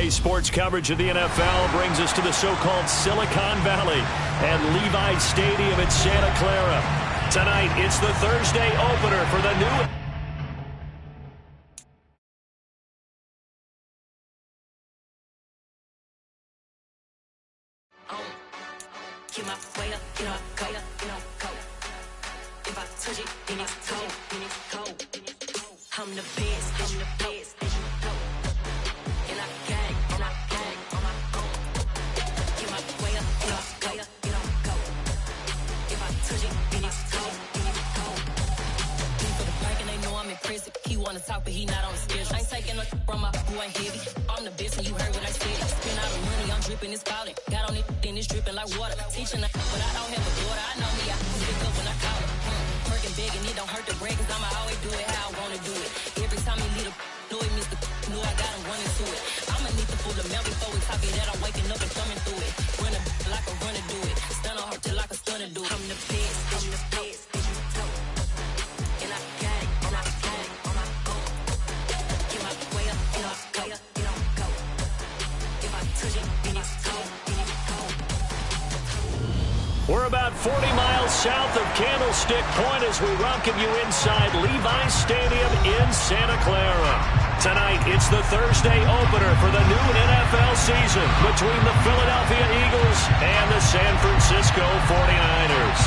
Today's sports coverage of the NFL brings us to the so-called Silicon Valley and Levi's Stadium in Santa Clara. Tonight, it's the Thursday opener for the new... Keep my way up, you know I go, you know go. If I touch it, then it's cold, then it's cold. I'm the best, I'm the best, as you know. And I got it, and I got it on my own. Keep my way up, you know I go, you know go. If I touch it, then it's cold, then it's cold. He for the break and they know I'm impressive. He wanna talk, but he not on the schedule. I ain't taking a from my boy heavy. I'm the best, and you heard what I said. Spend all the money, I'm dripping, it's falling. Got on it, then it's dripping like water. Teaching, but I don't have a daughter. I know me, I can pick up when I call it. Working big and it don't hurt the break, cause I'ma always do it how I wanna do it. Every time he lead a know it, Mr. Know I got him running to it. I'ma need to pull the milk before we talk it that I'm waking up and coming through it. Run a like a runner do it. Stun on her till like a stunner do it. I'm the best, I'm the best, as you know. And I got it, and I got it on my own. Get my way up, you know I go, you know go. If I touch it, then it's cold, then it's cold. We're about 40 miles south of Candlestick Point as we welcome you inside Levi's Stadium in Santa Clara. Tonight, it's the Thursday opener for the new NFL season between the Philadelphia Eagles and the San Francisco 49ers.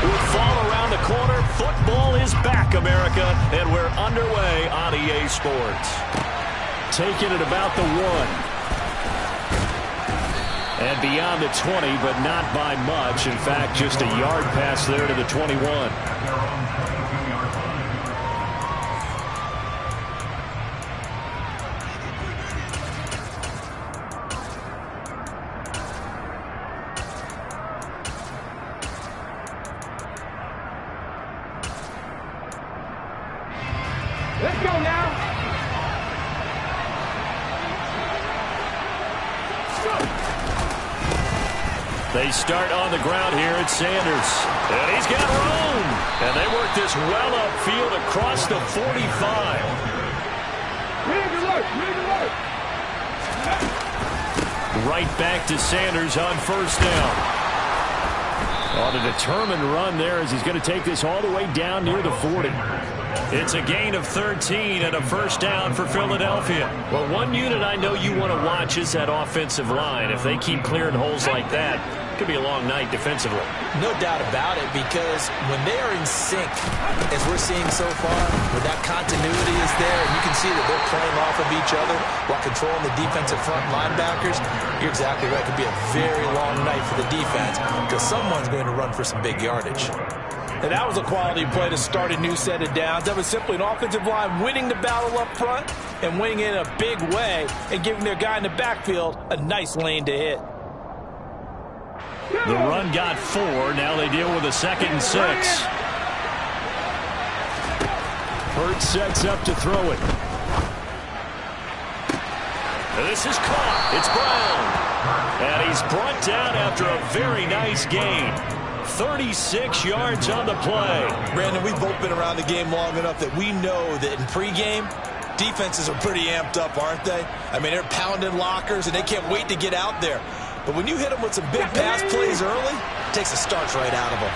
With fall around the corner, football is back, America, and we're underway on EA Sports. Taking it about the 1. And beyond the 20, but not by much. In fact, just a yard pass there to the 21. Let's go now. They start on the ground here at Sanders. And he's got room. And they work this well upfield across the 45. Right back to Sanders on first down. On a determined run there as he's going to take this all the way down near the 40. It's a gain of 13 and a first down for Philadelphia. Well, one unit I know you want to watch is that offensive line. If they keep clearing holes like that, it could be a long night defensively. No doubt about it, because when they are in sync, as we're seeing so far, when that continuity is there, and you can see that they're playing off of each other while controlling the defensive front linebackers, you're exactly right. It could be a very long night for the defense because someone's going to run for some big yardage. And that was a quality play to start a new set of downs. That was simply an offensive line winning the battle up front and winning it in a big way and giving their guy in the backfield a nice lane to hit. The run got 4. Now they deal with a 2nd and 6. Hurts sets up to throw it. This is caught. It's Brown. And he's brought down after a very nice gain. 36 yards on the play. Brandon, we've both been around the game long enough that we know that in pregame, defenses are pretty amped up, aren't they? I mean, they're pounding lockers, and they can't wait to get out there. But when you hit them with some big pass plays early, it takes the starch right out of them.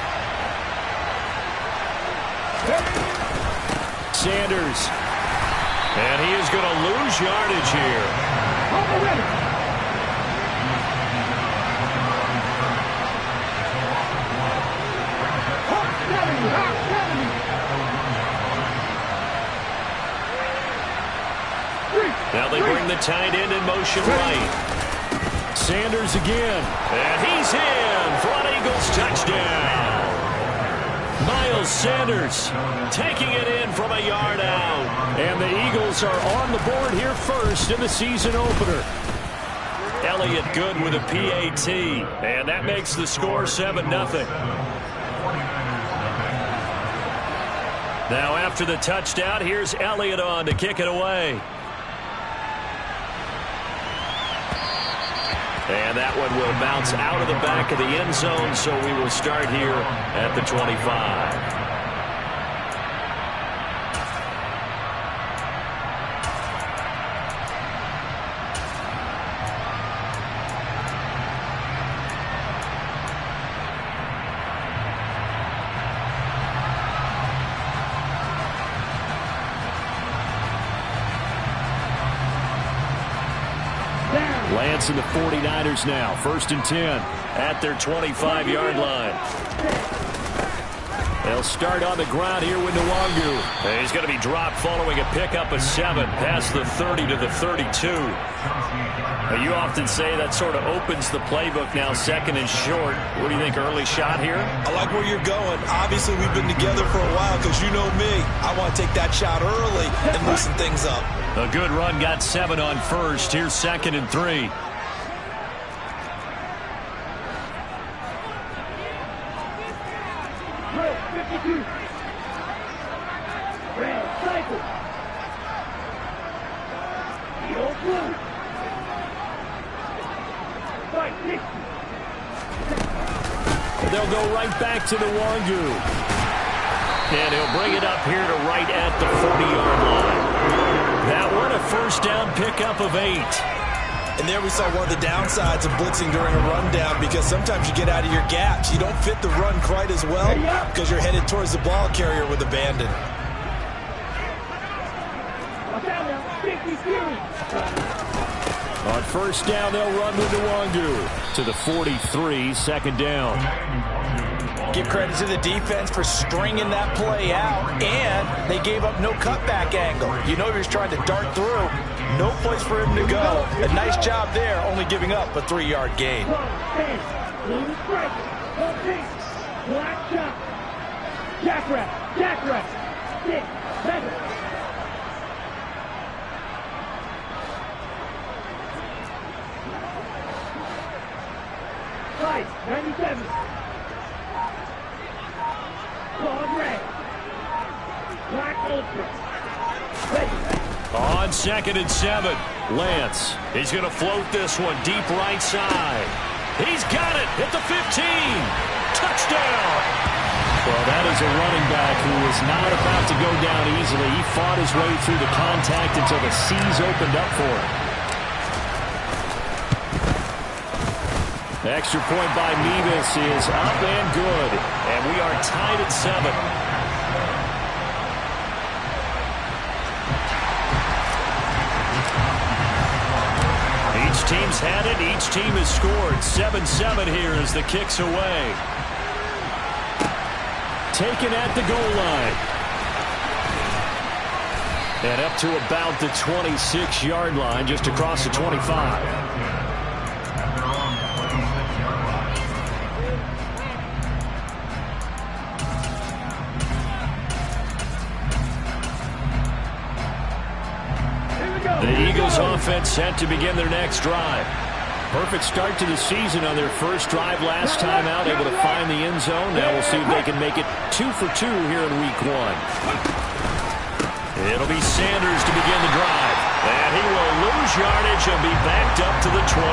Sanders. And he is going to lose yardage here. Now they bring the tight end in motion right. Sanders again. And he's in for an Eagles touchdown. Miles Sanders taking it in from a yard out. And the Eagles are on the board here first in the season opener. Elliott good with a PAT. And that makes the score 7-0. Now after the touchdown, here's Elliott on to kick it away. And that one will bounce out of the back of the end zone, so we will start here at the 25. Lance and the 49ers now. 1st and 10 at their 25-yard line. They'll start on the ground here with Nwangu. He's going to be dropped following a pickup of 7 past the 30 to the 32. You often say that sort of opens the playbook now, 2nd and short. What do you think, early shot here? I like where you're going. Obviously, we've been together for a while because you know me. I want to take that shot early and loosen things up. A good run, got 7 on 1st. Here's 2nd and 3. They'll go right back to the Nwangu. And he'll bring it up here to right at the 40-yard line. That one, a 1st down pickup of 8. And there we saw one of the downsides of blitzing during a rundown, because sometimes you get out of your gaps. You don't fit the run quite as well because you're headed towards the ball carrier with abandon. On 1st down, they'll run with Nwangu to the 43, 2nd down. Give credit to the defense for stringing that play out, and they gave up no cutback angle. You know he was trying to dart through. No place for him to go. A nice job there, only giving up a 3-yard gain. Right, 97. Claude Ray. Black Ultra. On 2nd and 7, Lance. He's going to float this one deep right side. He's got it at the 15. Touchdown. Well, that is a running back who is not about to go down easily. He fought his way through the contact until the seas opened up for him. Extra point by Mevis is up and good. And we are tied at 7. Each team's had it. Each team has scored. 7-7 here as the kick's away. Taken at the goal line. And up to about the 26-yard line, just across the 25. The Eagles offense set to begin their next drive. Perfect start to the season on their first drive last time out, able to find the end zone. Now we'll see if they can make it 2 for 2 here in week 1. It'll be Sanders to begin the drive. And he will lose yardage and be backed up to the 24.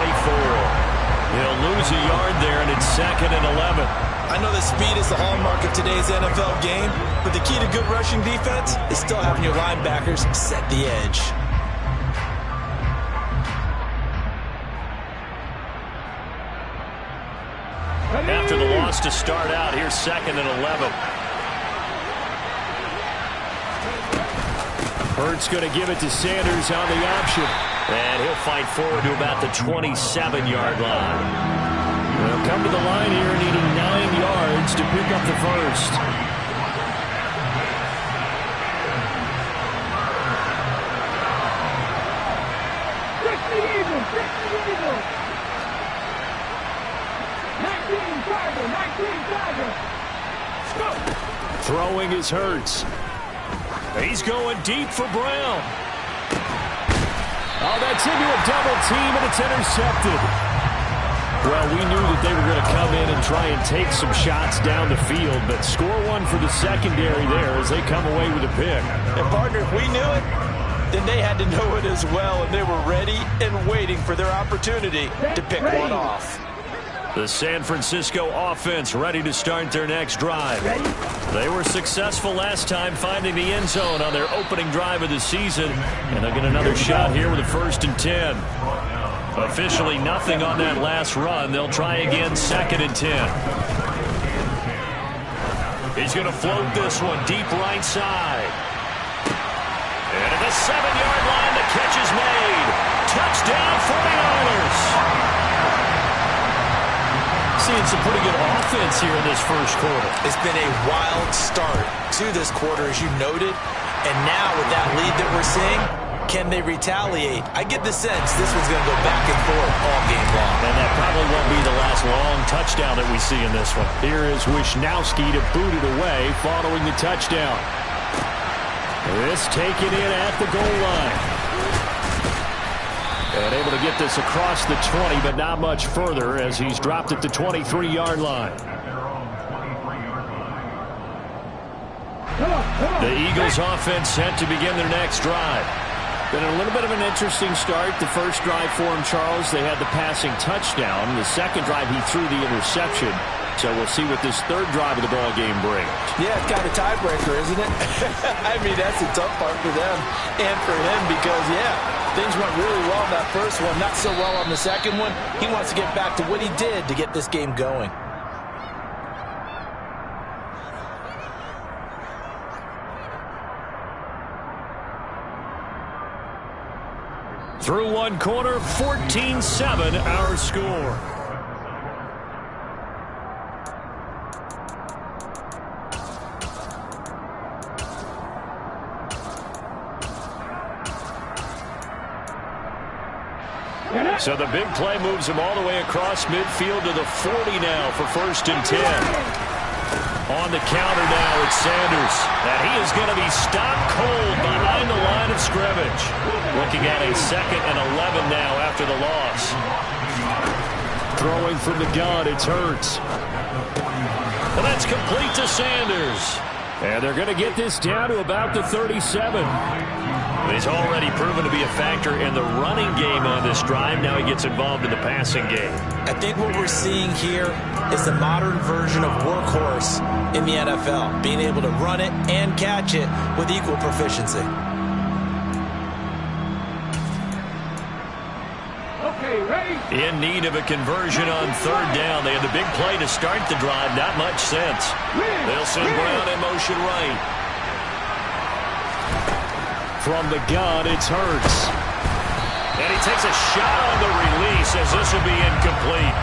He'll lose a yard there, and it's 2nd and 11. I know that speed is the hallmark of today's NFL game, but the key to good rushing defense is still having your linebackers set the edge. After the loss to start out, here's 2nd and 11. Hurts going to give it to Sanders on the option. And he'll fight forward to about the 27-yard line. They'll come to the line here needing 9 yards to pick up the first. Throwing is Hurts. He's going deep for Brown. Oh, that's into a double team, and it's intercepted. Well, we knew that they were going to come in and try and take some shots down the field, but score one for the secondary there as they come away with a pick. And, partner, if we knew it, then they had to know it as well, and they were ready and waiting for their opportunity to pick one off. The San Francisco offense ready to start their next drive. They were successful last time finding the end zone on their opening drive of the season, and they'll get another shot here with a 1st and 10. Officially nothing on that last run. They'll try again, 2nd and 10. He's going to float this one deep right side. And at the 7-yard line, the catch is made. Touchdown, 49ers. Seeing some pretty good offense here in this first quarter. It's been a wild start to this quarter, as you noted. And now with that lead that we're seeing, can they retaliate? I get the sense this one's going to go back and forth all game long. And that probably won't be the last long touchdown that we see in this one. Here is Wisnowski to boot it away following the touchdown. This taken in at the goal line. And able to get this across the 20, but not much further as he's dropped at the 23-yard line. The Eagles offense set to begin their next drive. Been a little bit of an interesting start. The first drive for him, Charles, they had the passing touchdown. The second drive, he threw the interception. So we'll see what this third drive of the ball game brings. Yeah, it's kind of a tiebreaker, isn't it? I mean, that's the tough part for them and for him because, yeah, things went really well in that first one, not so well on the second one. He wants to get back to what he did to get this game going. Through one quarter, 14-7 our score. So the big play moves him all the way across midfield to the 40 now for 1st and 10. On the counter now, it's Sanders. And he is going to be stopped cold behind the line of scrimmage. Looking at a 2nd and 11 now after the loss. Throwing from the gun, it's Hurts. And that's complete to Sanders. And they're going to get this down to about the 37. He's already proven to be a factor in the running game on this drive. Now he gets involved in the passing game. I think what we're seeing here is the modern version of workhorse in the NFL, being able to run it and catch it with equal proficiency. Okay, ready? In need of a conversion on 3rd down. They had the big play to start the drive. Not much sense. They'll send Brown in motion right. From the gun, it's Hurts. And he takes a shot on the release as this will be incomplete.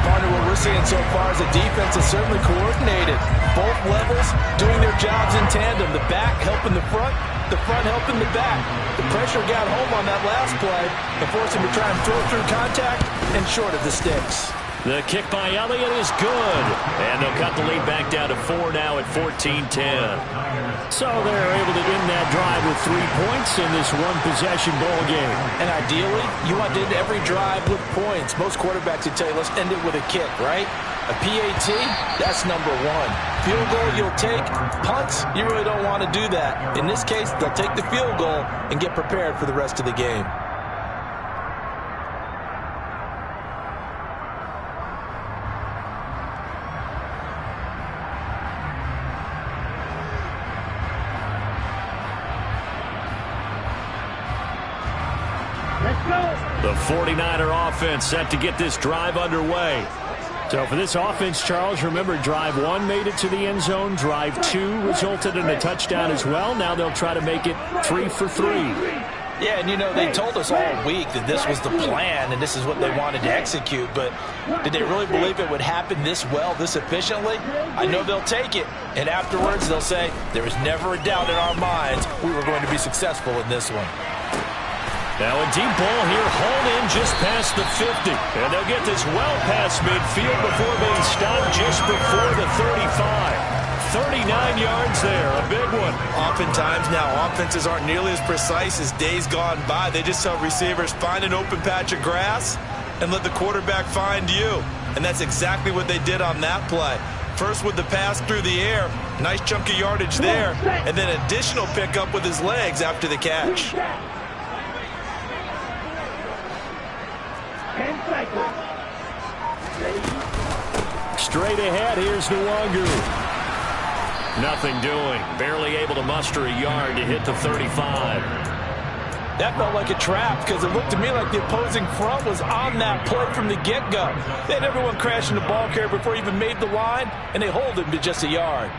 Partner, what we're seeing so far is the defense is certainly coordinated. Both levels doing their jobs in tandem. The back helping the front helping the back. The pressure got home on that last play and forced him to try and throw through contact and short of the sticks. The kick by Elliott is good. And they'll cut the lead back down to 4 now at 14-10. So they're able to end that drive with 3 points in this one-possession ball game. And ideally, you want to end every drive with points. Most quarterbacks would tell you, let's end it with a kick, right? A PAT, that's number 1. Field goal you'll take. Punts, you really don't want to do that. In this case, they'll take the field goal and get prepared for the rest of the game. The 49er offense set to get this drive underway. So for this offense, Charles, remember drive 1 made it to the end zone. Drive 2 resulted in a touchdown as well. Now they'll try to make it 3 for 3. Yeah, and you know, they told us all week that this was the plan and this is what they wanted to execute, but did they really believe it would happen this well, this efficiently? I know they'll take it, and afterwards they'll say, there was never a doubt in our minds we were going to be successful in this one. Now a deep ball here, hauled in just past the 50. And they'll get this well past midfield before being stopped just before the 35. 39 yards there, a big one. Oftentimes now, offenses aren't nearly as precise as days gone by. They just tell receivers, find an open patch of grass and let the quarterback find you. And that's exactly what they did on that play. First with the pass through the air, nice chunk of yardage there, and then additional pickup with his legs after the catch. 10 seconds. Straight ahead, here's Nwangu. Nothing doing. Barely able to muster a yard to hit the 35. That felt like a trap because it looked to me like the opposing front was on that play from the get-go. They had everyone crashing the ball carrier before he even made the line, and they hold him to just a yard.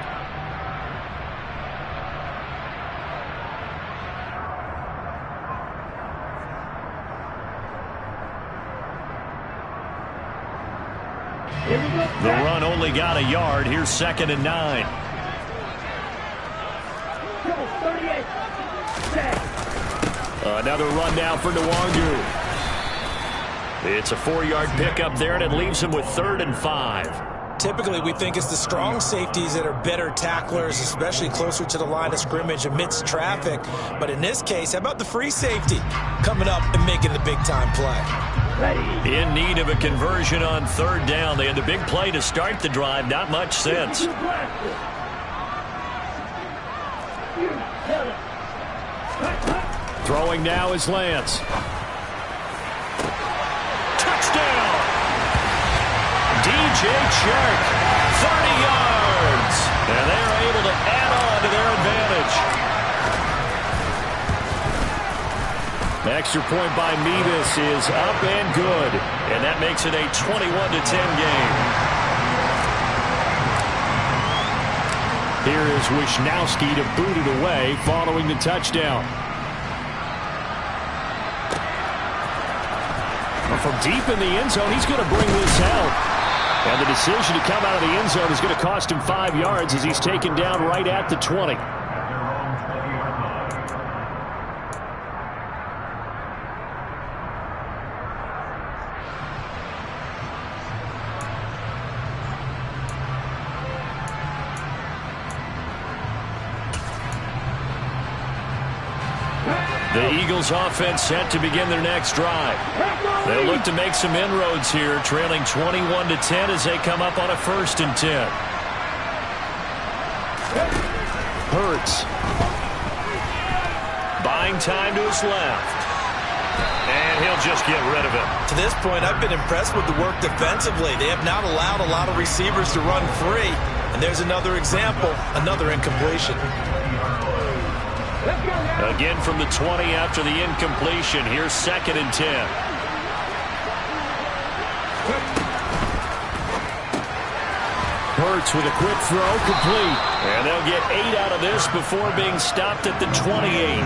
The run only got a yard. Here's 2nd and 9. Another run now for Nwangu. It's a 4-yard pickup there, and it leaves him with 3rd and 5. Typically, we think it's the strong safeties that are better tacklers, especially closer to the line of scrimmage amidst traffic. But in this case, how about the free safety coming up and making the big-time play? In need of a conversion on 3rd down. They had the big play to start the drive. Not much sense. Throwing now is Lance. Touchdown! DJ Chark, 30 yards. And they're able to add on to their advantage. The extra point by Mevis is up and good. And that makes it a 21-10 game. Here is Wisnowski to boot it away following the touchdown. From deep in the end zone, he's going to bring this out. And the decision to come out of the end zone is going to cost him 5 yards as he's taken down right at the 20. The Eagles offense set to begin their next drive. They'll look to make some inroads here, trailing 21-10 as they come up on a 1st and 10. Hurts. Buying time to his left. And he'll just get rid of it. To this point, I've been impressed with the work defensively. They have not allowed a lot of receivers to run free. And there's another example, another incompletion. Again from the 20 after the incompletion. Here's 2nd and 10. Hurts with a quick throw, complete. And they'll get 8 out of this before being stopped at the 28.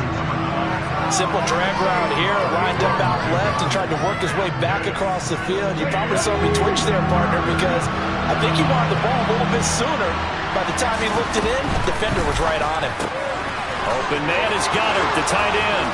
Simple drag route here, lined up out left and tried to work his way back across the field. You probably saw me twitch there, partner, because I think he wanted the ball a little bit sooner. By the time he looked it in, the defender was right on him. Open man is Goddard, the tight end.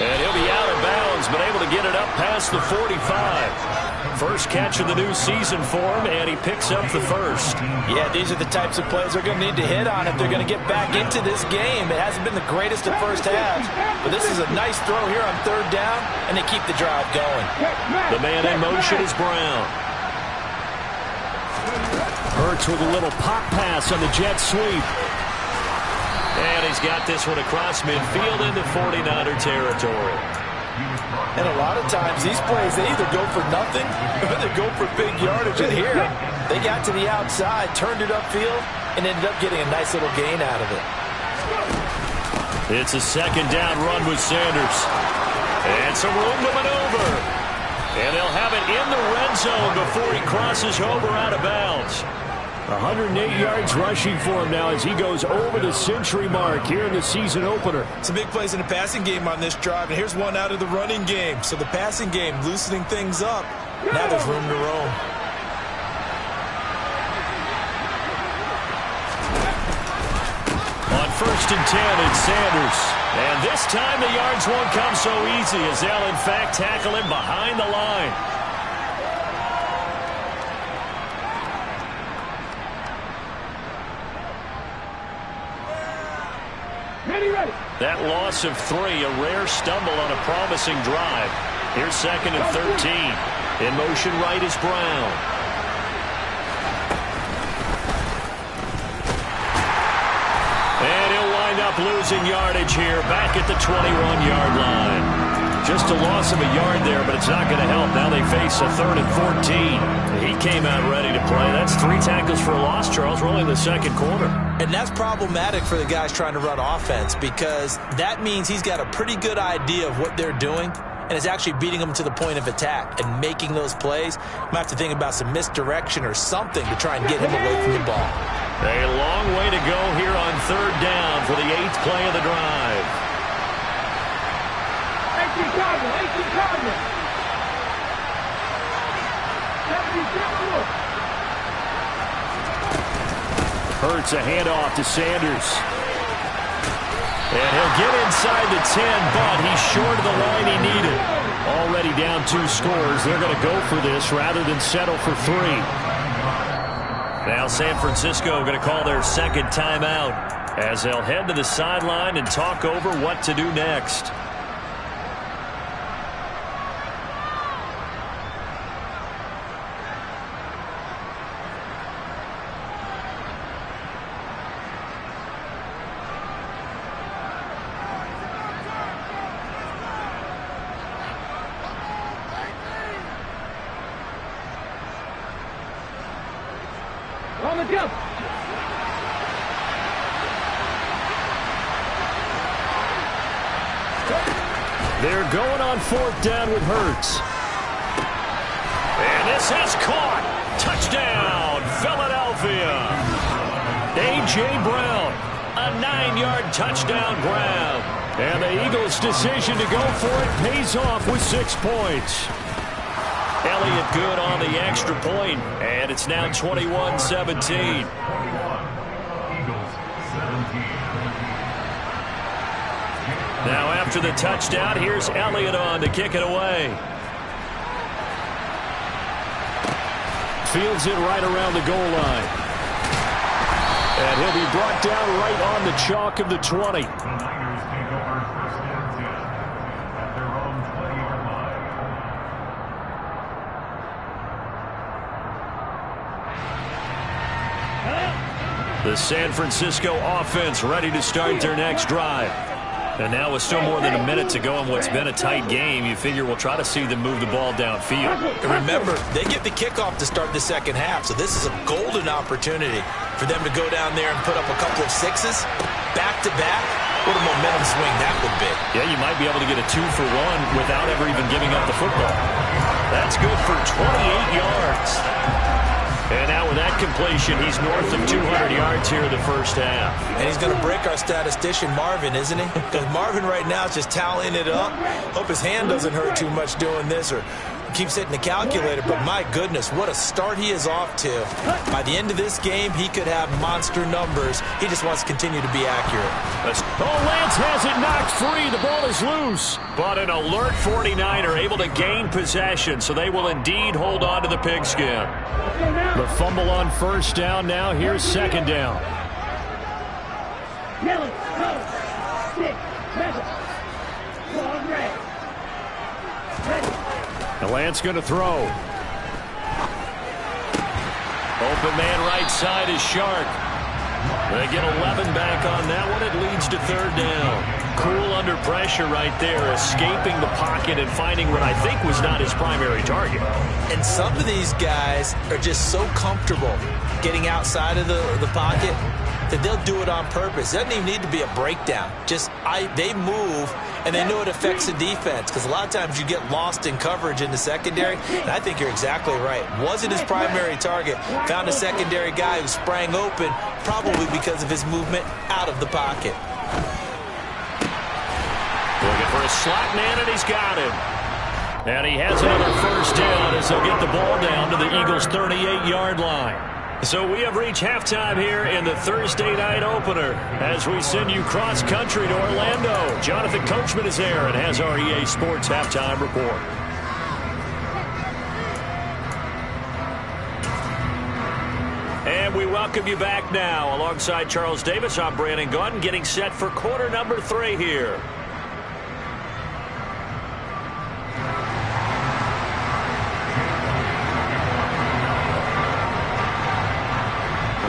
And he'll be out of bounds, but able to get it up past the 45. First catch of the new season for him, and he picks up the 1st. Yeah, these are the types of plays they're going to need to hit on if they're going to get back into this game. It hasn't been the greatest of first halves, but this is a nice throw here on 3rd down, and they keep the drive going. The man in motion is Brown. Hurts with a little pop pass on the jet sweep. And he's got this one across midfield into 49er territory. And a lot of times these plays, they either go for nothing or they go for big yardage. And here, they got to the outside, turned it upfield, and ended up getting a nice little gain out of it. It's a 2nd down run with Sanders. And some room to maneuver. And they'll have it in the red zone before he crosses over out of bounds. 108 yards rushing for him now as he goes over the century mark here in the season opener. Some big plays in the passing game on this drive, and here's one out of the running game. So the passing game loosening things up. Now there's room to roam. On 1st and 10, it's Sanders. And this time the yards won't come so easy as they'll in fact tackle him behind the line. That loss of 3, a rare stumble on a promising drive. Here's 2nd and 13. In motion right is Brown. And he'll wind up losing yardage here back at the 21-yard line. Just a loss of a yard there, but it's not going to help. Now they face a 3rd and 14. He came out ready to play. That's 3 tackles for a loss, Charles. We're only in the 2nd quarter. And that's problematic for the guys trying to run offense because that means he's got a pretty good idea of what they're doing and is actually beating them to the point of attack and making those plays. Might have to think about some misdirection or something to try and get him away from the ball. A long way to go here on 3rd down for the 8th play of the drive. 18 Cardinals. 77 look. Hurts a handoff to Sanders. And he'll get inside the 10, but he's short of the line he needed. Already down 2 scores. They're going to go for this rather than settle for 3. Now San Francisco going to call their second timeout as they'll head to the sideline and talk over what to do next. On the jump. They're going on 4th down with Hurts. And this is caught. Touchdown, Philadelphia. A.J. Brown, a 9-yard touchdown grab. And the Eagles' decision to go for it pays off with 6 points. Elliott good on the extra point, and it's now 21-17. Now after the touchdown, here's Elliott on to kick it away. Fields it right around the goal line. And he'll be brought down right on the chalk of the 20. The San Francisco offense ready to start their next drive. And now with still more than a minute to go in what's been a tight game, you figure we'll try to see them move the ball downfield. And remember, they get the kickoff to start the second half, so this is a golden opportunity for them to go down there and put up a couple of 6s back-to-back. What a momentum swing that would be. Yeah, you might be able to get a 2-for-1 without ever even giving up the football. That's good for 28 yards. And now with that completion, he's north of 200 yards here in the first half. And he's going to break our statistician, Marvin, isn't he? Because Marvin right now is just tallying it up. Hope his hand doesn't hurt too much doing this or keeps hitting the calculator. But my goodness, what a start he is off to. By the end of this game, he could have monster numbers. He just wants to continue to be accurate. Lance has it knocked free. The ball is loose. But an alert 49er able to gain possession, so they will indeed hold on to the pigskin. The fumble on 1st down now. Here's 2nd down. Yellow, color, stick, measure, long red. The Lance going to throw. Open man right side is Shark. They get 11 back on that one. It leads to 3rd down. Cool under pressure right there, escaping the pocket and finding what I think was not his primary target. And some of these guys are just so comfortable getting outside of the pocket that they'll do it on purpose. It doesn't even need to be a breakdown. Just they move, and they know it affects the defense because a lot of times you get lost in coverage in the secondary, and I think you're exactly right. Wasn't his primary target. Found a secondary guy who sprang open, probably because of his movement out of the pocket. Looking for a slot man, and he's got him. And he has another 1st down as they'll get the ball down to the Eagles' 38-yard line. So we have reached halftime here in the Thursday night opener as we send you cross-country to Orlando. Jonathan Coachman is there and has our EA Sports halftime report. And we welcome you back now. Alongside Charles Davis, I'm Brandon Gunn, getting set for quarter number 3 here.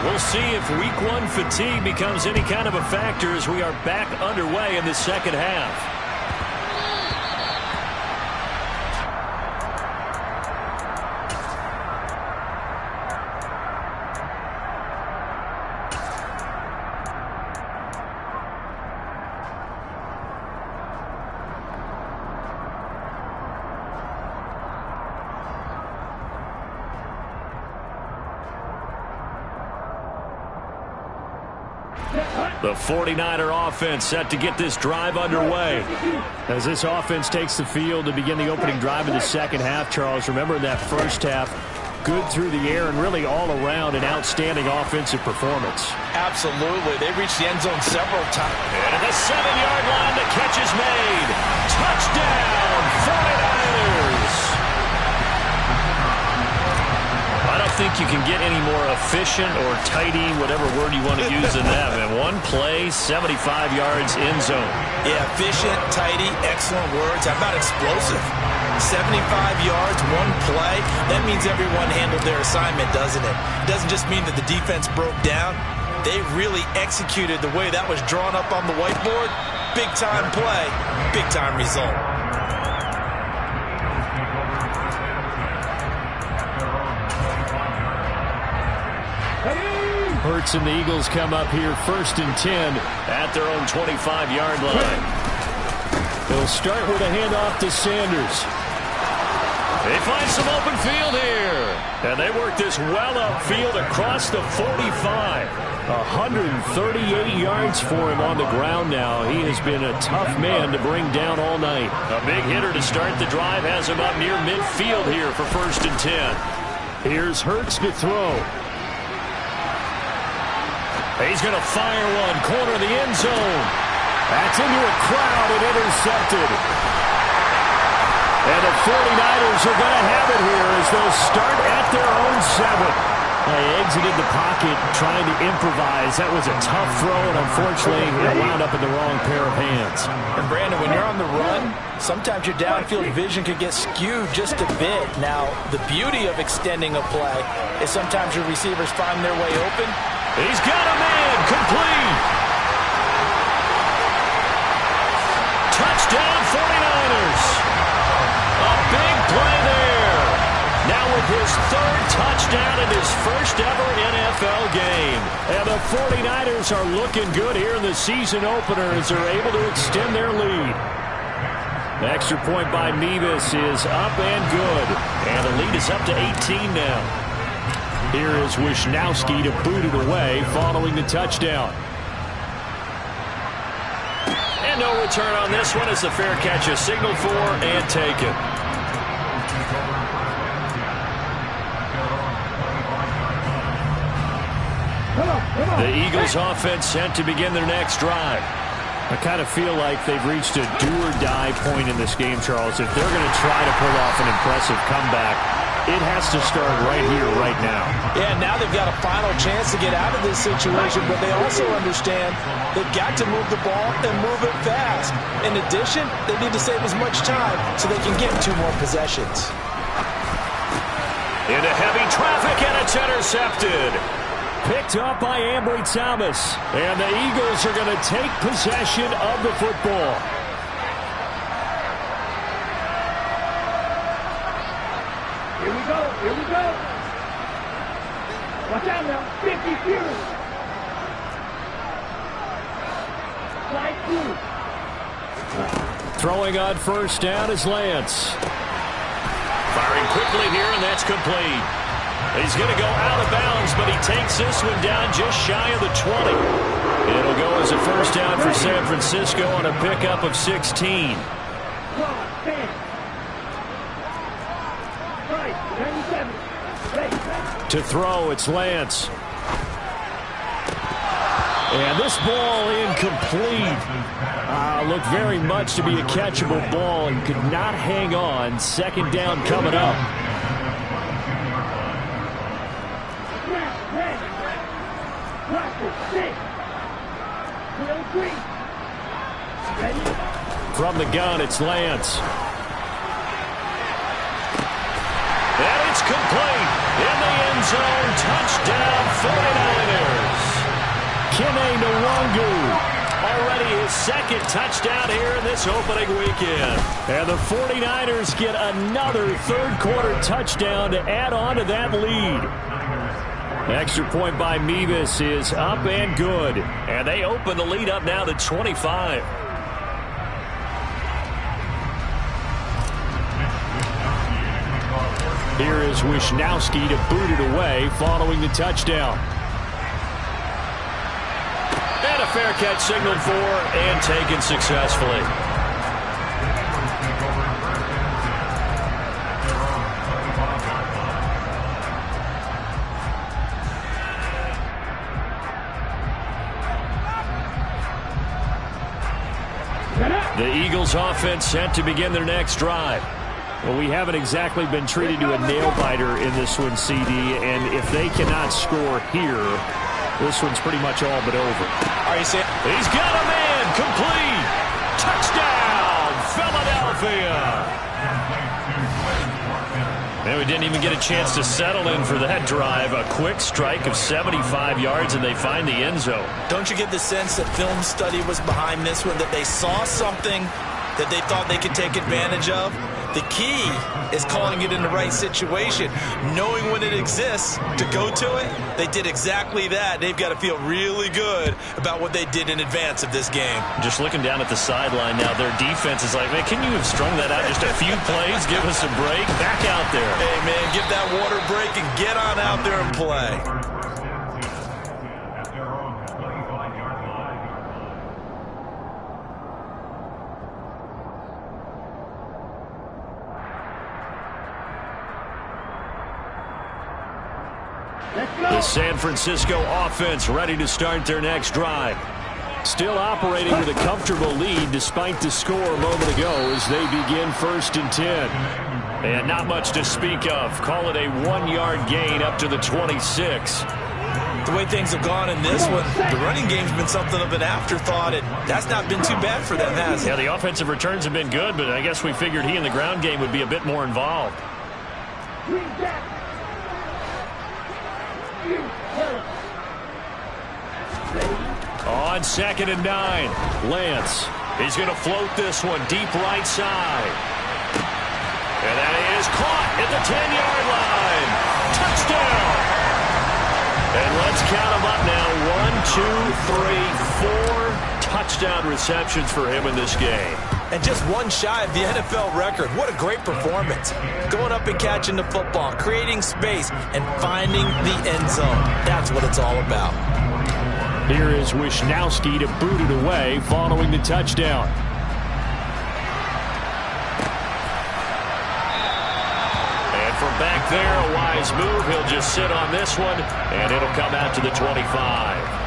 We'll see if week 1 fatigue becomes any kind of a factor as we are back underway in the second half. The 49er offense set to get this drive underway. As this offense takes the field to begin the opening drive of the second half, Charles, remember in that first half, good through the air and really all around an outstanding offensive performance. Absolutely. They reached the end zone several times. And the 7-yard line, the catch is made. Touchdown, 49ers. I don't think you can get any more efficient or tidy, whatever word you want to use in that. Man, one play, 75 yards in zone. Yeah, efficient, tidy, excellent words. How about explosive? 75 yards, one play. That means everyone handled their assignment, doesn't it? It doesn't just mean that the defense broke down. They really executed the way that was drawn up on the whiteboard. Big-time play, big-time result. Hurts and the Eagles come up here 1st and 10 at their own 25-yard line. They'll start with a handoff to Sanders. They find some open field here. And they work this well upfield across the 45. 138 yards for him on the ground now. He has been a tough man to bring down all night. A big hitter to start the drive has him up near midfield here for 1st and 10. Here's Hurts to throw. He's going to fire one, corner of the end zone. That's into a crowd and intercepted. And the 49ers are going to have it here as they'll start at their own 7. They exited the pocket trying to improvise. That was a tough throw, and unfortunately, it wound up in the wrong pair of hands. And Brandon, when you're on the run, sometimes your downfield vision could get skewed just a bit. Now, the beauty of extending a play is sometimes your receivers find their way open. He's got a man, complete. Touchdown 49ers. A big play there. Now with his 3rd touchdown in his first ever NFL game. And the 49ers are looking good here in the season opener as they're able to extend their lead. The extra point by Mevis is up and good. And the lead is up to 18 now. Here is Wisnowski to boot it away following the touchdown. And no return on this one as the fair catch is signaled for and taken. The Eagles offense set to begin their next drive. I kind of feel like they've reached a do-or-die point in this game, Charles. If they're going to try to pull off an impressive comeback, it has to start right here, right now. Yeah, now they've got a final chance to get out of this situation, but they also understand they've got to move the ball and move it fast. In addition, they need to save as much time so they can get 2 more possessions. Into heavy traffic, and it's intercepted. Picked up by Ambry Thomas. And the Eagles are going to take possession of the football. Here we go. Here we go. Watch out now. 50 Fury. Slide through. Throwing on 1st down is Lance. Firing quickly here, and that's complete. He's going to go out of bounds, but he takes this one down just shy of the 20. It'll go as a 1st down for San Francisco on a pickup of 16. To throw, it's Lance. And this ball incomplete. Looked very much to be a catchable ball and could not hang on. 2nd down coming up. From the gun, it's Lance. And it's complete. In the end zone, touchdown 49ers. Kene Nwangu. Already his 2nd touchdown here in this opening weekend. And the 49ers get another 3rd quarter touchdown to add on to that lead. Extra point by Mevis is up and good. And they open the lead up now to 25. Here is Wisnowski to boot it away following the touchdown. And a fair catch signaled for and taken successfully. The Eagles offense set to begin their next drive. Well, we haven't exactly been treated to a nail-biter in this one, CD, and if they cannot score here, this one's pretty much all but over. Are you saying? He's got a man complete. Touchdown, Philadelphia. And we didn't even get a chance to settle in for that drive. A quick strike of 75 yards, and they find the end zone. Don't you get the sense that film study was behind this one, that they saw something that they thought they could take advantage of? The key is calling it in the right situation, knowing when it exists to go to it. They did exactly that. They've got to feel really good about what they did in advance of this game. Just looking down at the sideline now, their defense is like, man, can you have strung that out just a few plays? Give us a break. Back out there. Hey, man, give that water break and get on out there and play. The San Francisco offense ready to start their next drive. Still operating with a comfortable lead despite the score a moment ago as they begin 1st and 10. And not much to speak of. Call it a 1-yard gain up to the 26. The way things have gone in this one, the running game's been something of an afterthought, and that's not been too bad for them, has it? Yeah, the offensive returns have been good, but I guess we figured he in the ground game would be a bit more involved. On 2nd and 9, Lance. He's going to float this one deep right side. And that is caught at the 10-yard line. Touchdown. And let's count them up now. 1, 2, 3, 4 touchdown receptions for him in this game. And just one shy of the NFL record. What a great performance. Going up and catching the football, creating space, and finding the end zone. That's what it's all about. Here is Wishnowski to boot it away following the touchdown. And from back there, a wise move. He'll just sit on this one, and it'll come out to the 25.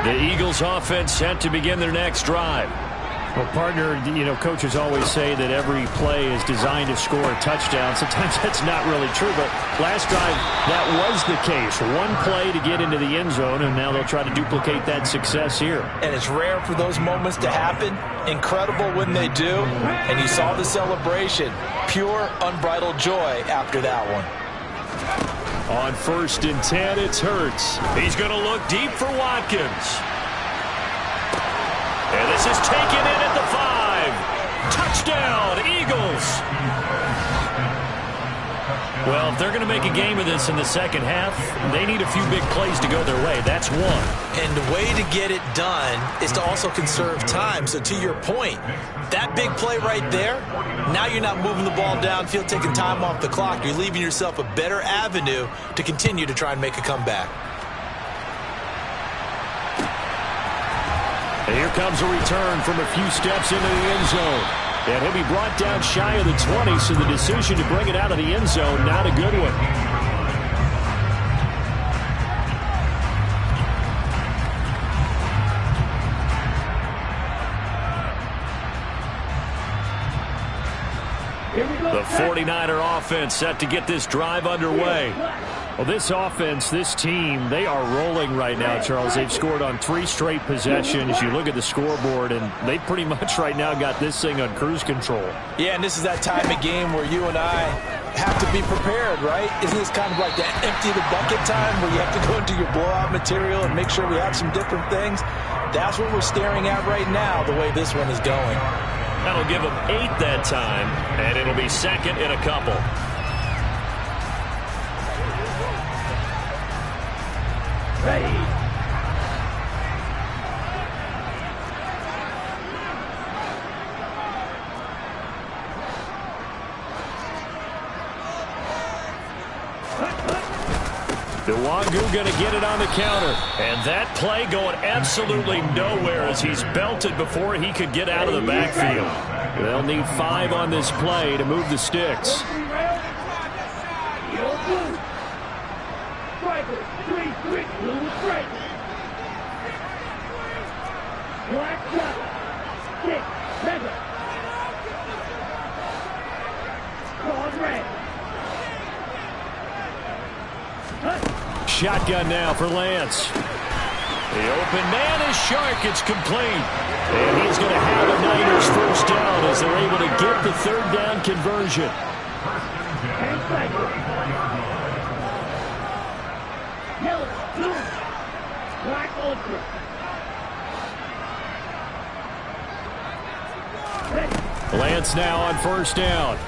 The Eagles offense set to begin their next drive. Well, partner, you know, coaches always say that every play is designed to score a touchdown. Sometimes that's not really true, but last drive, that was the case. One play to get into the end zone, and now they'll try to duplicate that success here. And it's rare for those moments to happen. Incredible when they do. And you saw the celebration. Pure, unbridled joy after that one. On 1st and 10, it's Hurts. He's going to look deep for Watkins. And this is taken in at the 5. Touchdown, Eagles. Well, if they're going to make a game of this in the second half, they need a few big plays to go their way. That's one. And the way to get it done is to also conserve time. So to your point, that big play right there, now you're not moving the ball downfield, taking time off the clock. You're leaving yourself a better avenue to continue to try and make a comeback. And here comes a return from a few steps into the end zone. And he'll be brought down shy of the 20, so the decision to bring it out of the end zone, not a good one. The 49er offense set to get this drive underway. Well, this offense, this team, they are rolling right now, Charles. They've scored on 3 straight possessions. You look at the scoreboard, and they pretty much right now got this thing on cruise control. Yeah, and this is that time of game where you and I have to be prepared, right? Isn't this kind of like that empty the bucket time where you have to go into your blowout material and make sure we have some different things? That's what we're staring at right now, the way this one is going. That'll give them 8 that time, and it'll be 2nd and a couple. Ready. Nwangu going to get it on the counter. And that play going absolutely nowhere as he's belted before he could get out of the backfield. They'll need 5 on this play to move the sticks. Striker, 3, switch. Blue straight. Black shot. 6, 7. Cross red. Shotgun now for Lance. The open man is Shark. It's complete. And he's going to have a Niners first down as they're able to get the third down conversion. Yellow, blue, black ultra. Lance now on first down.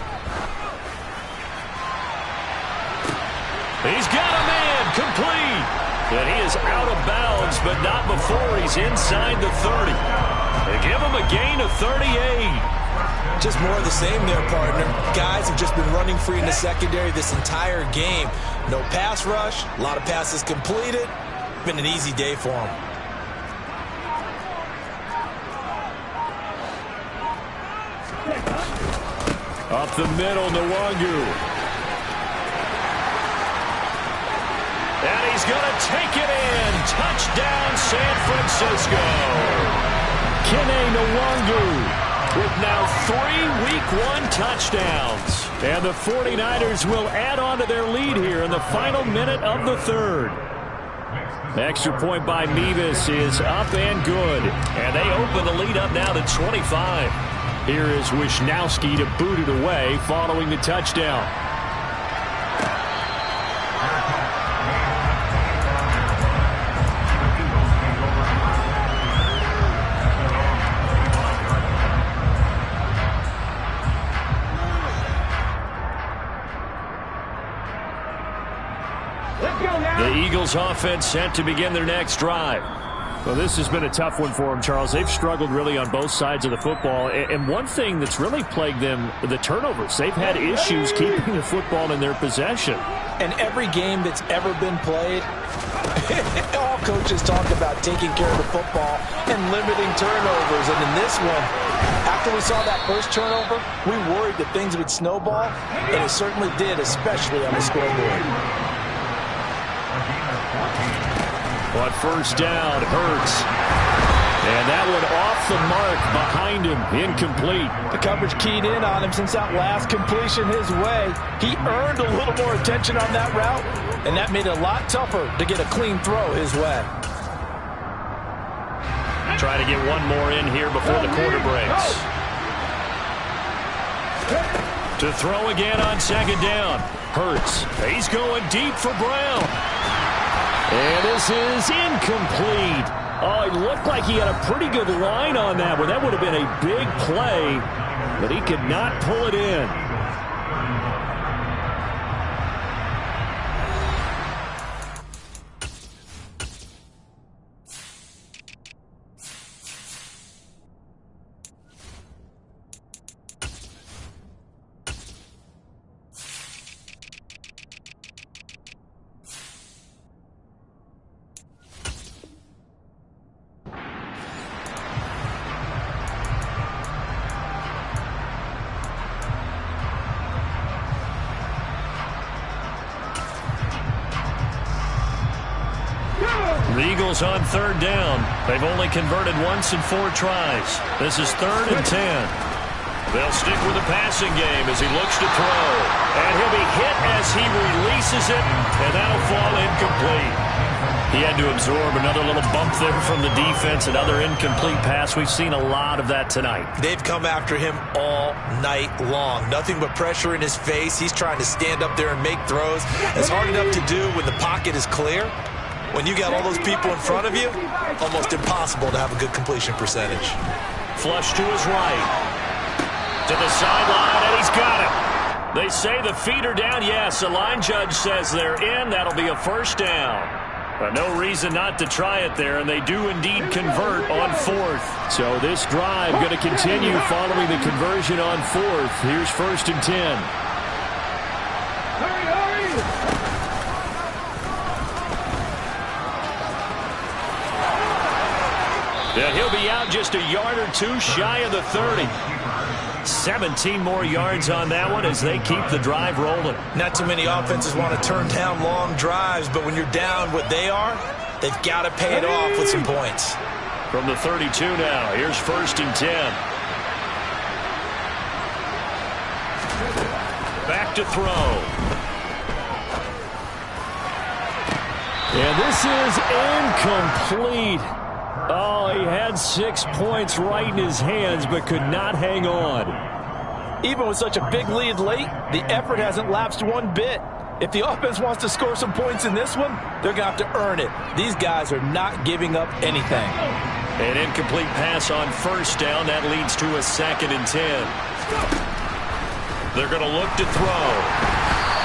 He's got a man complete. And he is out of bounds, but not before he's inside the 30. They give him a gain of 38. Just more of the same there, partner. Guys have just been running free in the secondary this entire game. No pass rush, a lot of passes completed. Been an easy day for them. Up the middle, Nwangu. And he's going to take it in. Touchdown, San Francisco. Kene Nwangu with now 3 Week 1 touchdowns. And the 49ers will add on to their lead here in the final minute of the third. Extra point by Mevis is up and good. And they open the lead up now to 25. Here is Wisnowski to boot it away following the touchdown. The Eagles offense set to begin their next drive. Well, this has been a tough one for them, Charles. They've struggled really on both sides of the football. And one thing that's really plagued them, the turnovers. They've had issues keeping the football in their possession. And every game that's ever been played, all coaches talk about taking care of the football and limiting turnovers. And in this one, after we saw that first turnover, we worried that things would snowball, and it certainly did, especially on the scoreboard. On first down, Hurts. And that one off the mark behind him, incomplete. The coverage keyed in on him since that last completion his way. He earned a little more attention on that route, and that made it a lot tougher to get a clean throw his way. Try to get one more in here before the quarter breaks. To throw again on second down. Hurts. He's going deep for Brown. And this is incomplete. Oh, it looked like he had a pretty good line on that one. That would have been a big play, but he could not pull it in. The Eagles on third down. They've only converted once in 4 tries. This is 3rd and 10. They'll stick with the passing game as he looks to throw. And he'll be hit as he releases it, and that'll fall incomplete. He had to absorb another little bump there from the defense, another incomplete pass. We've seen a lot of that tonight. They've come after him all night long. Nothing but pressure in his face. He's trying to stand up there and make throws. It's hard enough to do when the pocket is clear. When you got all those people in front of you, almost impossible to have a good completion percentage. Flush to his right. To the sideline, and he's got it. They say the feet are down. Yes, the line judge says they're in. That'll be a first down. But no reason not to try it there, and they do indeed convert on 4th. So this drive going to continue following the conversion on 4th. Here's 1st and 10. And he'll be out just a yard or two shy of the 30. 17 more yards on that one as they keep the drive rolling. Not too many offenses want to turn down long drives, but when you're down what they are, They've got to pay it off with some points. From the 32 now, here's 1st and 10. Back to throw. And this is incomplete. Oh, he had 6 points right in his hands, but could not hang on. Even with such a big lead late, the effort hasn't lapsed one bit. If the offense wants to score some points in this one, they're going to have to earn it. These guys are not giving up anything. An incomplete pass on 1st down. That leads to a 2nd and 10. They're going to look to throw.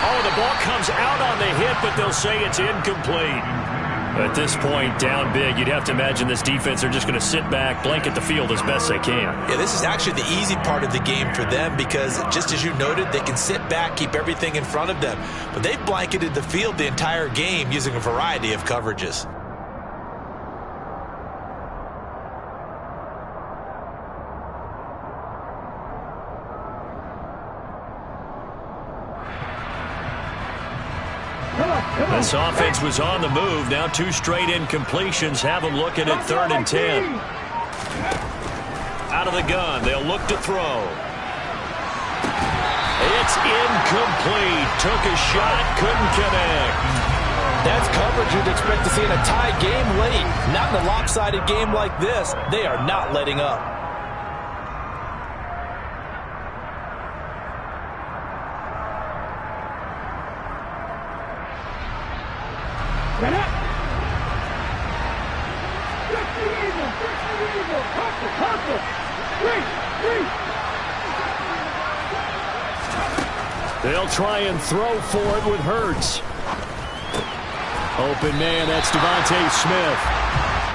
Oh, the ball comes out on the hit, but they'll say it's incomplete. At this point, down big, you'd have to imagine this defense are just going to sit back, blanket the field as best they can. Yeah, this is actually the easy part of the game for them because, just as you noted, they can sit back, keep everything in front of them. But they've blanketed the field the entire game using a variety of coverages. This offense was on the move. Now 2 straight incompletions have them looking at 3rd and 10. Out of the gun, they'll look to throw. It's incomplete. Took a shot, couldn't connect. That's coverage you'd expect to see in a tie game late. Not in a lopsided game like this. They are not letting up. Get up! Get the eagle! Hustle! Three! They'll try and throw for it with Hurts. Open man, that's Devontae Smith.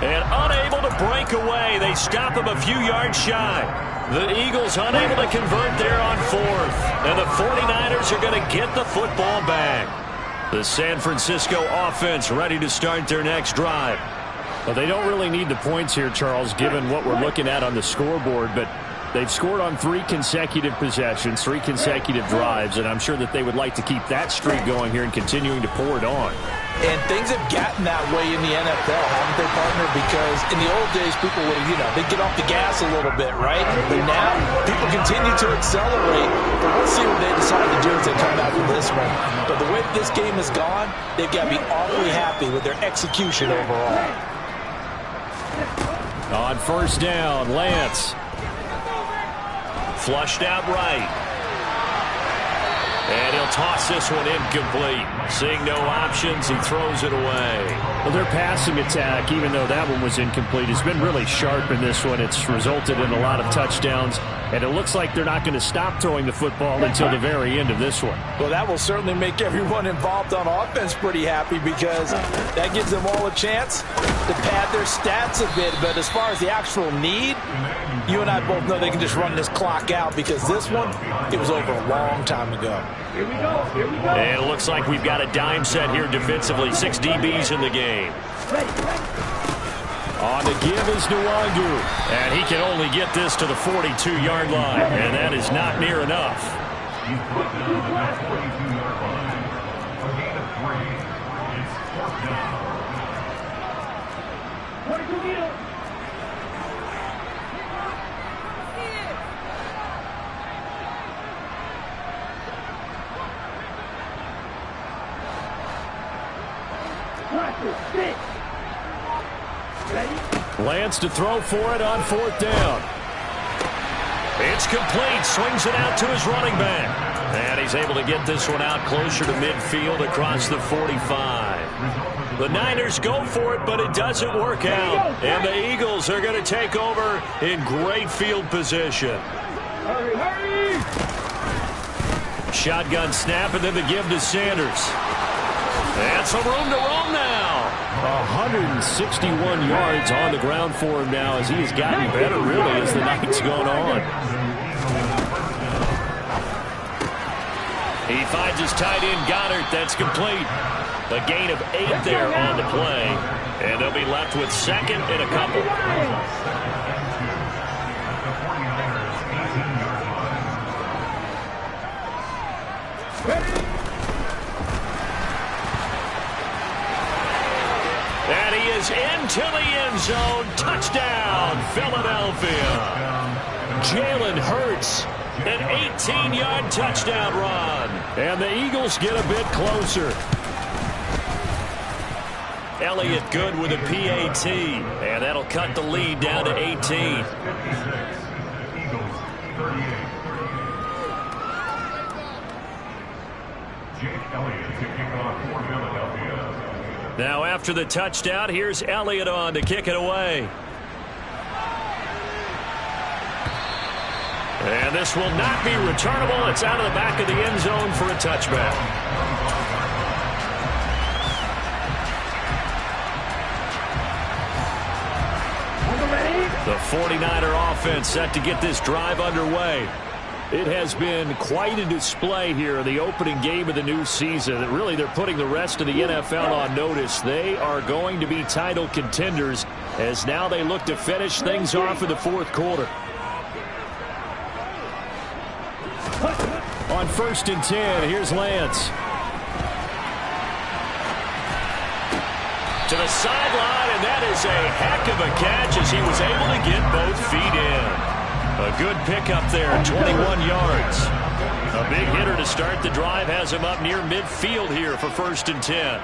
And unable to break away. They stop him a few yards shy. The Eagles unable to convert there on 4th. And the 49ers are going to get the football back. The San Francisco offense ready to start their next drive. Well, they don't really need the points here, Charles, given what we're looking at on the scoreboard, but they've scored on 3 consecutive possessions, 3 consecutive drives, and I'm sure that they would like to keep that streak going here and continuing to pour it on. And things have gotten that way in the NFL, haven't they, partner? Because in the old days, people would, they'd get off the gas a little bit, right? But now, people continue to accelerate. But we'll see what they decide to do as they come back from this one. But the way this game has gone, they've got to be awfully happy with their execution overall. On 1st down, Lance. Flushed out right. And he'll toss this one incomplete. Seeing no options, he throws it away. Well, their passing attack, even though that one was incomplete, has been really sharp in this one. It's resulted in a lot of touchdowns, and it looks like they're not going to stop throwing the football until the very end of this one. Well, that will certainly make everyone involved on offense pretty happy because that gives them all a chance to pad their stats a bit. But as far as the actual need, you and I both know they can just run this clock out because this one, it was over a long time ago. Here we go. And it looks like we've got a dime set here defensively. 6 DBs in the game. On the give is Nwangu. And he can only get this to the 42-yard line. And that is not near enough. Lance to throw for it on 4th down. It's complete. Swings it out to his running back. And he's able to get this one out closer to midfield across the 45. The Niners go for it, but it doesn't work out. And the Eagles are going to take over in great field position. Hurry! Shotgun snap, and then the give to Sanders. And some room to roam now. 161 yards on the ground for him now as he has gotten better, really, as the night's gone on. He finds his tight end, Goddard. That's complete. A gain of 8 there on the play. And they'll be left with 2nd and a couple. And he is into the end zone. Touchdown, Philadelphia. Jalen Hurts, an 18-yard touchdown run. And the Eagles get a bit closer. Elliott good with a PAT, and that'll cut the lead down to 18. Now after the touchdown, here's Elliott on to kick it away. And this will not be returnable. It's out of the back of the end zone for a touchback. The 49er offense set to get this drive underway. It has been quite a display here in the opening game of the new season. Really, they're putting the rest of the NFL on notice. They are going to be title contenders as now they look to finish things off in the fourth quarter. On 1st and 10, here's Lance. To the sideline, and that is a heck of a catch as he was able to get both feet in. A good pickup there, 21 yards. A big hitter to start the drive has him up near midfield here for 1st and 10.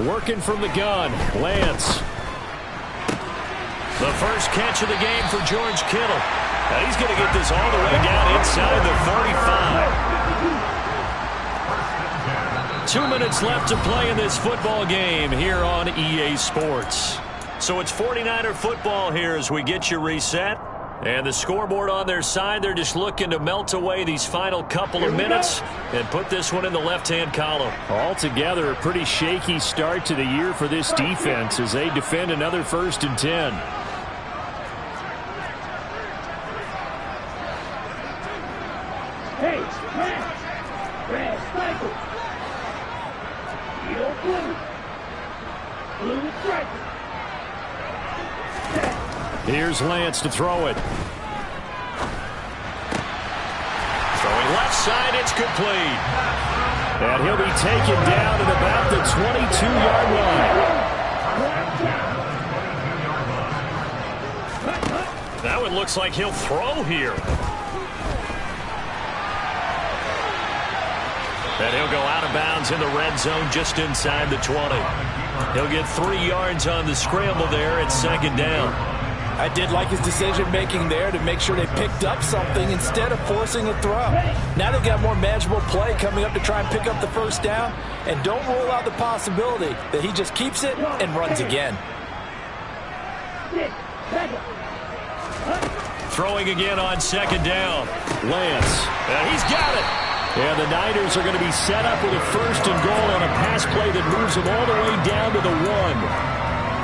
Working from the gun, Lance. The first catch of the game for George Kittle. Now he's going to get this all the way down inside the 45. 2 minutes left to play in this football game here on EA Sports. So it's 49er football here as we get you reset. And the scoreboard on their side, they're just looking to melt away these final couple of minutes and put this one in the left-hand column. Altogether, a pretty shaky start to the year for this defense as they defend another 1st and 10. Hey, red striker. Yellow blue striker. Here's Lance to throw it. Throwing left side, it's complete. And he'll be taken down at about the 22-yard line. That one looks like he'll throw here. And he'll go out of bounds in the red zone just inside the 20. He'll get 3 yards on the scramble there at 2nd down. I did like his decision-making there to make sure they picked up something instead of forcing a throw. Now they've got more manageable play coming up to try and pick up the 1st down. And don't rule out the possibility that he just keeps it and runs again. Throwing again on 2nd down. Lance. And he's got it. And the Niners are going to be set up with a 1st and goal on a pass play that moves them all the way down to the 1.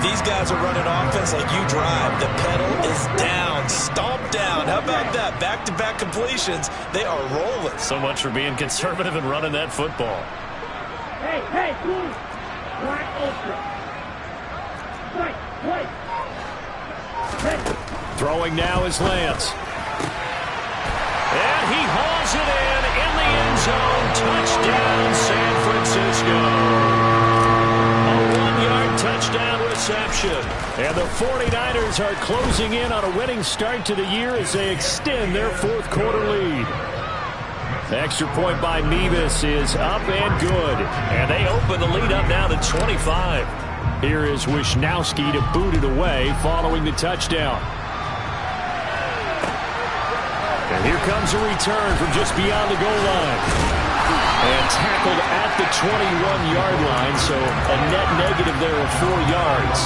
These guys are running offense like you drive. The pedal is down, stomped down. How about that? Back-to-back completions. They are rolling. So much for being conservative and running that football. Hey, blue. Black ultra. White. Throwing now is Lance. And he hauls it in the end zone. Touchdown, San Francisco. A 1-yard touchdown reception. And the 49ers are closing in on a winning start to the year as they extend their 4th quarter lead. The extra point by Mevis is up and good. And they open the lead up now to 25. Here is Wisnowski to boot it away following the touchdown. And here comes a return from just beyond the goal line. And tackled at the 21-yard line, so a net negative there of 4 yards.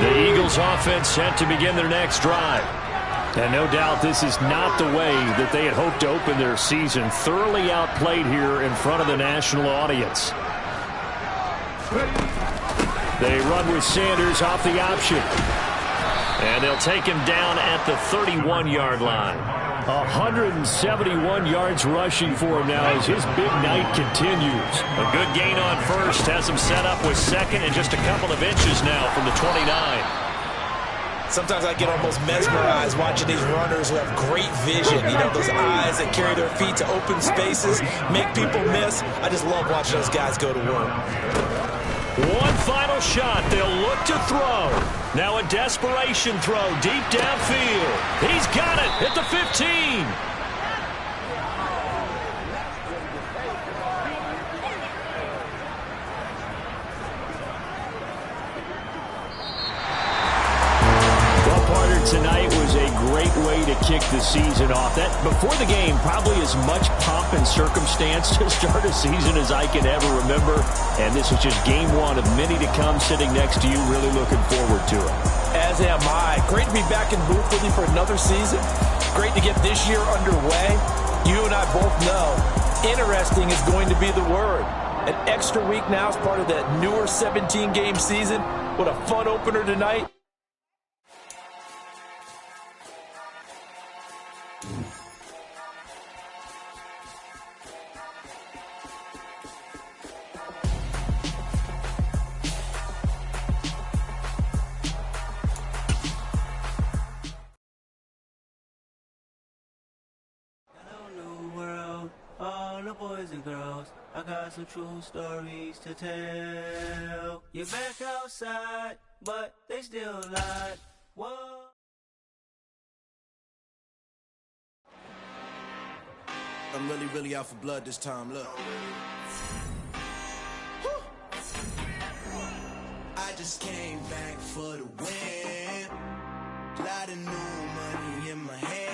The Eagles offense set to begin their next drive. And no doubt this is not the way that they had hoped to open their season. Thoroughly outplayed here in front of the national audience. They run with Sanders off the option. And they'll take him down at the 31-yard line. 171 yards rushing for him now as his big night continues. A good gain on first has him set up with second and just a couple of inches now from the 29. Sometimes I get almost mesmerized watching these runners who have great vision. You know, those eyes that carry their feet to open spaces, make people miss. I just love watching those guys go to work. One final shot. They'll look to throw. Now a desperation throw deep downfield. He's got it at the 15. Tonight was a great way to kick the season off. That before the game, probably as much pomp and circumstance to start a season as I can ever remember. And this is just game one of many to come. Sitting next to you, really looking forward to it. As am I. Great to be back in booth with you for another season. Great to get this year underway. You and I both know interesting is going to be the word. An extra week now as part of that newer 17-game season. What a fun opener tonight. Boys and girls, I got some true stories to tell. You're back outside, but they still lied. Whoa. I'm really out for blood this time, look. I just came back for the win. Lot of new money in my hand.